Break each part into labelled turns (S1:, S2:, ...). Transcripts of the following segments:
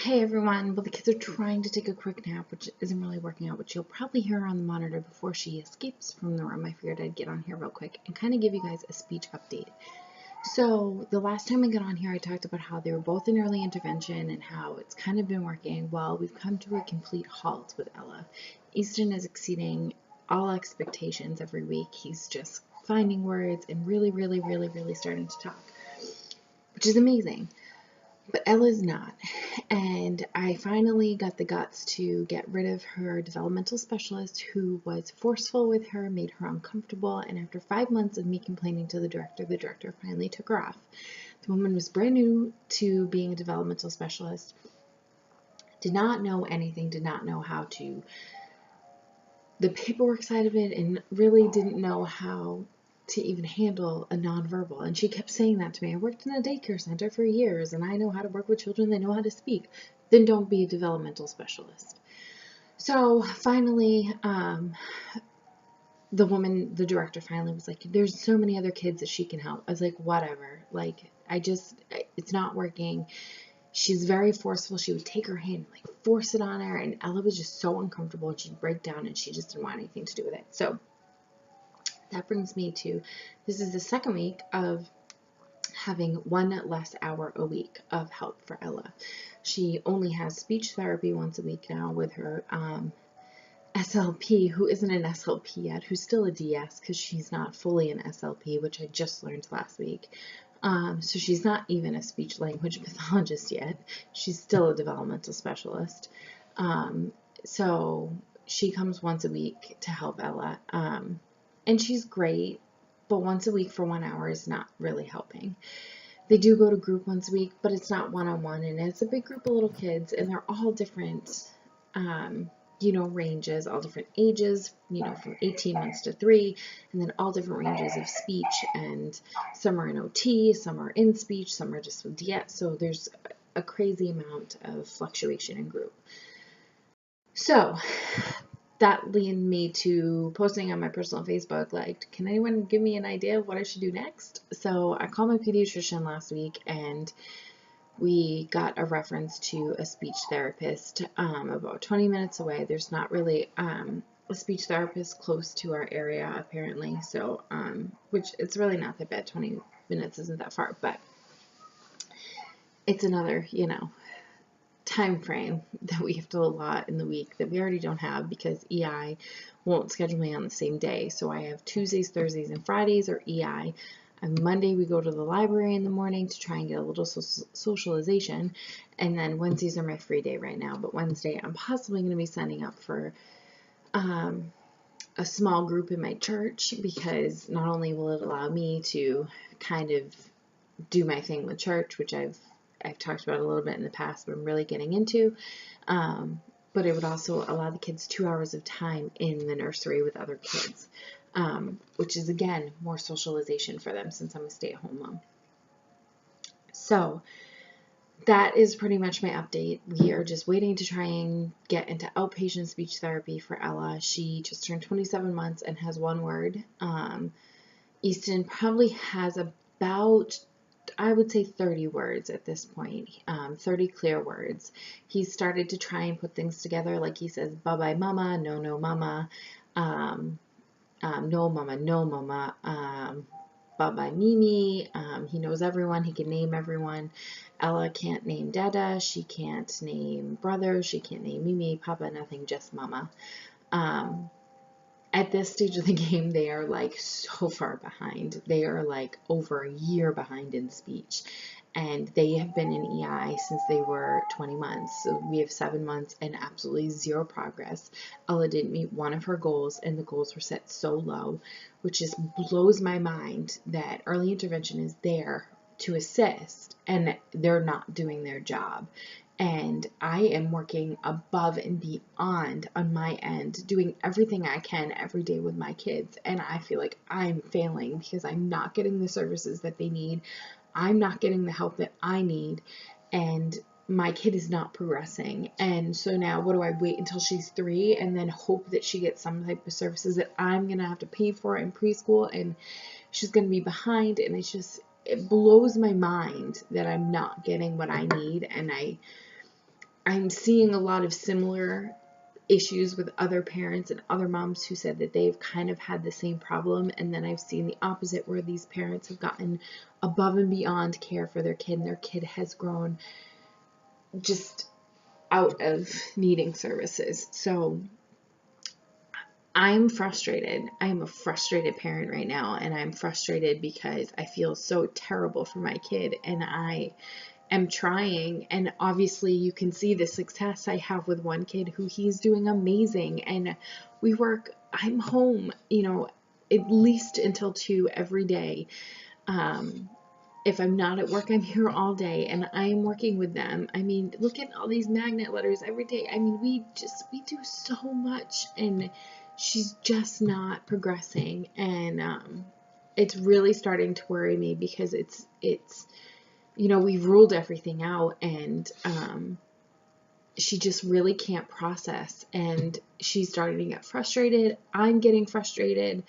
S1: Hey everyone, well the kids are trying to take a quick nap, which isn't really working out, which you'll probably hear on the monitor before she escapes from the room. I figured I'd get on here real quick and kind of give you guys a speech update. So the last time I got on here, I talked about how they were both in early intervention and how it's kind of been working. Well, we've come to a complete halt with Ella. Easton is exceeding all expectations every week. He's just finding words and really starting to talk, which is amazing. But Ella's not. And I finally got the guts to get rid of her developmental specialist who was forceful with her, made her uncomfortable, and after 5 months of me complaining to the director finally took her off. The woman was brand new to being a developmental specialist, did not know anything, did not know how to, the paperwork side of it, and really didn't know how to even handle a nonverbal. And she kept saying that to me. I worked in a daycare center for years and I know how to work with children. They know how to speak. Then don't be a developmental specialist. So finally, the director finally was like, there's so many other kids that she can help. I was like, whatever. Like, it's not working. She's very forceful. She would take her hand and like force it on her. And Ella was just so uncomfortable and she'd break down and she just didn't want anything to do with it. So that brings me to, this is the second week of having 1 less hour a week of help for Ella. She only has speech therapy once a week now with her SLP, who isn't an SLP yet, who's still a DS because she's not fully an SLP, which I just learned last week. So she's not even a speech language pathologist yet. She's still a developmental specialist. So she comes once a week to help Ella. And she's great, but once a week for 1 hour is not really helping. They do go to group once a week, but it's not one-on-one, and it's a big group of little kids, and they're all different, ranges, all different ages, from 18 months to 3, and then all different ranges of speech, and some are in OT, some are in speech, some are just with DS, so there's a crazy amount of fluctuation in group. So that led me to posting on my personal Facebook, like, can anyone give me an idea of what I should do next? So I called my pediatrician last week and we got a reference to a speech therapist about 20 minutes away. There's not really a speech therapist close to our area apparently, so which it's really not that bad. 20 minutes isn't that far, but it's another, time frame that we have to allot in the week that we already don't have because EI won't schedule me on the same day. So I have Tuesdays, Thursdays, and Fridays are EI. On Monday we go to the library in the morning to try and get a little socialization, and then Wednesdays are my free day right now. But Wednesday I'm possibly going to be signing up for a small group in my church, because not only will it allow me to kind of do my thing with church, which I've talked about a little bit in the past, but I'm really getting into, but it would also allow the kids 2 hours of time in the nursery with other kids, which is, again, more socialization for them since I'm a stay-at-home mom. So that is pretty much my update. We are just waiting to try and get into outpatient speech therapy for Ella. She just turned 27 months and has 1 word. Easton probably has about, I would say, 30 words at this point, 30 clear words. He's started to try and put things together, like he says, bye-bye mama, no mama, no mama, bye-bye Mimi. He knows everyone, he can name everyone. Ella can't name Dada, she can't name brother, she can't name Mimi, Papa, nothing, just mama. At this stage of the game, they are like so far behind. They are like over a year behind in speech, and they have been in EI since they were 20 months. So we have 7 months and absolutely 0 progress. Ella didn't meet one of her goals, and the goals were set so low, which just blows my mind that early intervention is there to assist and they're not doing their job. And I am working above and beyond on my end, doing everything I can every day with my kids. And I feel like I'm failing because I'm not getting the services that they need. I'm not getting the help that I need. And my kid is not progressing. And so now what do I wait until she's 3 and then hope that she gets some type of services that I'm going to have to pay for in preschool, and she's going to be behind. And it blows my mind that I'm not getting what I need. And I'm seeing a lot of similar issues with other parents and other moms who said that they've kind of had the same problem. And then I've seen the opposite, where these parents have gotten above and beyond care for their kid, and their kid has grown just out of needing services. So I'm frustrated. I'm a frustrated parent right now, and I'm frustrated because I feel so terrible for my kid, and I am trying, and obviously you can see the success I have with one kid who he's doing amazing, and I'm home, at least until 2 every day. If I'm not at work, I'm here all day, and I'm working with them. I mean, look at all these magnet letters every day. I mean, we do so much, and she's just not progressing, and it's really starting to worry me, because it's we've ruled everything out, and she just really can't process, and she's starting to get frustrated. I'm getting frustrated.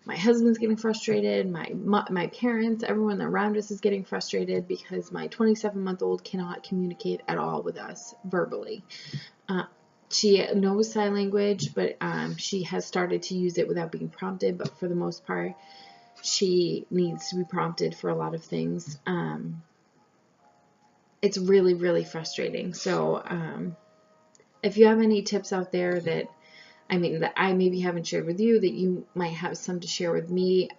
S1: My husband's getting frustrated. My parents, everyone around us is getting frustrated, because my 27-month-old cannot communicate at all with us verbally. She knows sign language, but she has started to use it without being prompted. But for the most part, she needs to be prompted for a lot of things. It's really, really frustrating. So if you have any tips out there that I maybe haven't shared with you, that you might have some to share with me,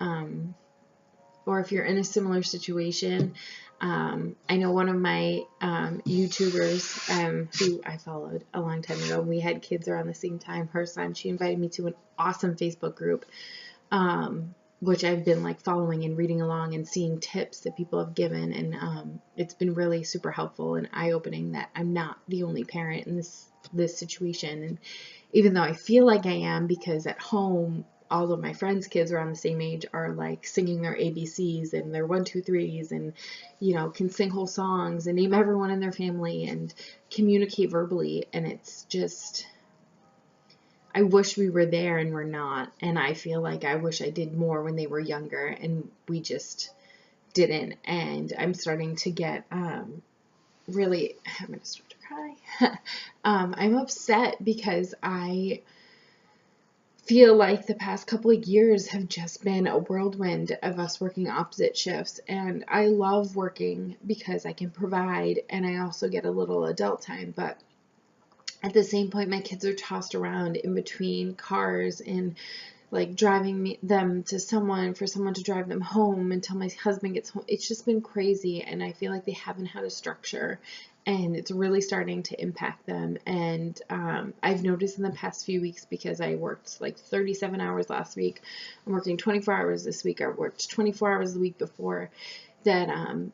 S1: or if you're in a similar situation. I know one of my YouTubers who I followed a long time ago, we had kids around the same time, her son, she invited me to an awesome Facebook group, which I've been like following and reading along and seeing tips that people have given, and it's been really super helpful and eye-opening that I'm not the only parent in this situation. And even though I feel like I am, because at home all of my friends' kids around the same age are like singing their ABCs and their 1, 2, 3s, and can sing whole songs and name everyone in their family and communicate verbally, and it's just, I wish we were there, and we're not. And I feel like I wish I did more when they were younger, and we just didn't. And I'm starting to get really, I'm going to start to cry. I'm upset, because I feel like the past couple of years have just been a whirlwind of us working opposite shifts. And I love working because I can provide, and I also get a little adult time. But at the same point, my kids are tossed around in between cars, and like driving them to someone, for someone to drive them home until my husband gets home. It's just been crazy, and I feel like they haven't had a structure, and it's really starting to impact them. And I've noticed in the past few weeks, because I worked like 37 hours last week, I'm working 24 hours this week, I worked 24 hours the week before, that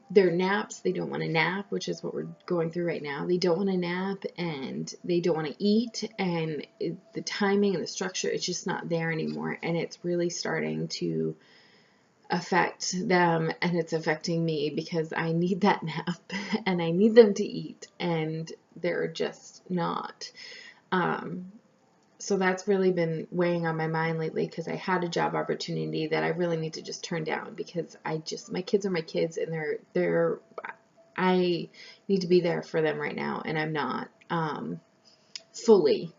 S1: their naps, they don't want to nap, which is what we're going through right now. They don't want to nap, and they don't want to eat, and the timing and the structure, it's just not there anymore, and it's really starting to affect them, and it's affecting me, because I need that nap and I need them to eat, and they're just not. So that's really been weighing on my mind lately, because I had a job opportunity that I really need to just turn down, because my kids are my kids, and I need to be there for them right now, and I'm not fully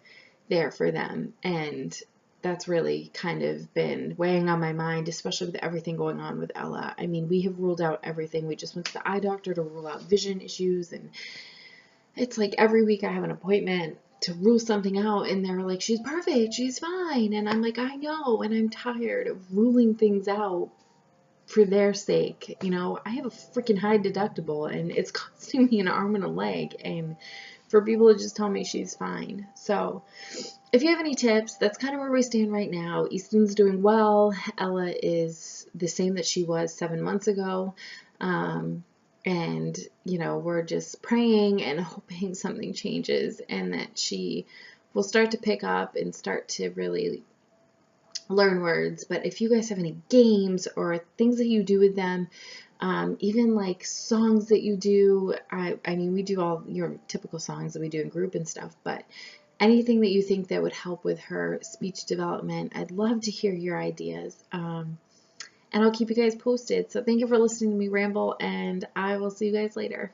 S1: there for them. And that's really kind of been weighing on my mind, especially with everything going on with Ella. I mean, we have ruled out everything. We just went to the eye doctor to rule out vision issues, and it's like every week I have an appointment to rule something out, and they're like, she's perfect, she's fine, and I'm like, I know, and I'm tired of ruling things out for their sake. I have a freaking high deductible, and it's costing me an arm and a leg, and for people to just tell me she's fine. So if you have any tips, that's kind of where we stand right now. Easton's doing well. Ella is the same that she was 7 months ago. And, we're just praying and hoping something changes, and that she will start to pick up and start to really learn words. But if you guys have any games or things that you do with them, even like songs that you do, I mean, we do all your typical songs that we do in group and stuff, but anything that you think that would help with her speech development, I'd love to hear your ideas. And I'll keep you guys posted. So thank you for listening to me ramble, and I will see you guys later.